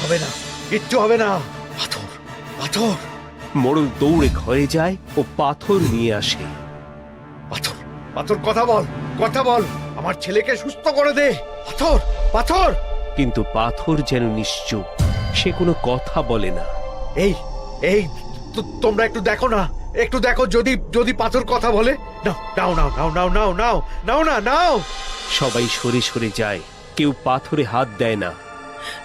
হবে না, কিচ্ছু হবে না। পাথর, পাথর, মোড়ল দৌড়ে ঘরে যায় ও পাথর নিয়ে আসে। পাথর, পাথর, কথা বল, কথা বল, আমার ছেলেকে সুস্থ করে দে। পাথর, পাথর। কিন্তু পাথর যেন নিশ্চুপ, সে কোনো কথা বলে না। এই এই তোমরা একটু দেখো না, একটু দেখো, যদি যদি পাথর কথা বলে। নাও নাও নাও নাও নাও নাও নাও না নাও। সবাই সরে সরে যায়, কেউ পাথরে হাত দেয় না।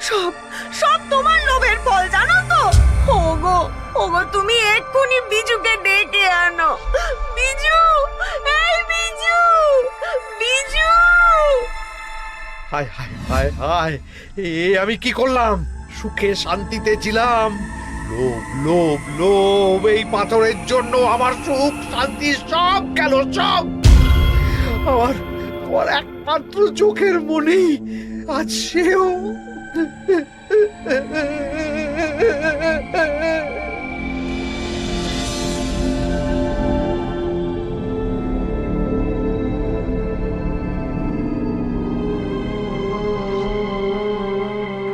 সব সব তোমার লোভের ফল, জানো তো। ওগো, ওগো, তুমি এক্ষুনি বিজুকে ডেকে আনো। বিজু, এই বিজু, বিজু। হায় হায় হায় হায়, আমি কি করলাম? সুখে শান্তিতে ছিলাম, লোভ লোভ লোভ, এই পাথরের জন্য আমার সুখ শান্তি সব গেল, সব। আমার আমার একমাত্র চোখের মনি, আজ সেও।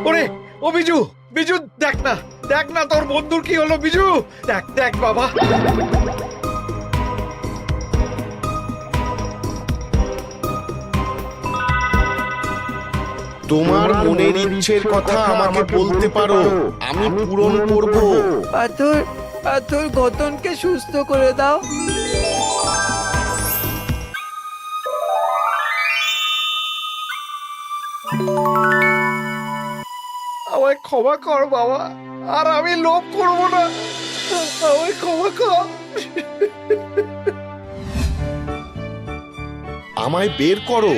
ওরে, ও বিজু, বিজু, দেখ না, দেখ না তোর বন্ধুর কি হলো। বিজু, দেখ দেখ বাবা। তোমার মনের ইচ্ছের কথা আমাকে বলতে পারো, আমি পূরণ করব। পাথর, পাথর গতনকে সুস্থ করে দাও। আমায় ক্ষমা কর বাবা, আর আমি লোভ করব না, আমায় ক্ষমা কর। আমায় বের করো।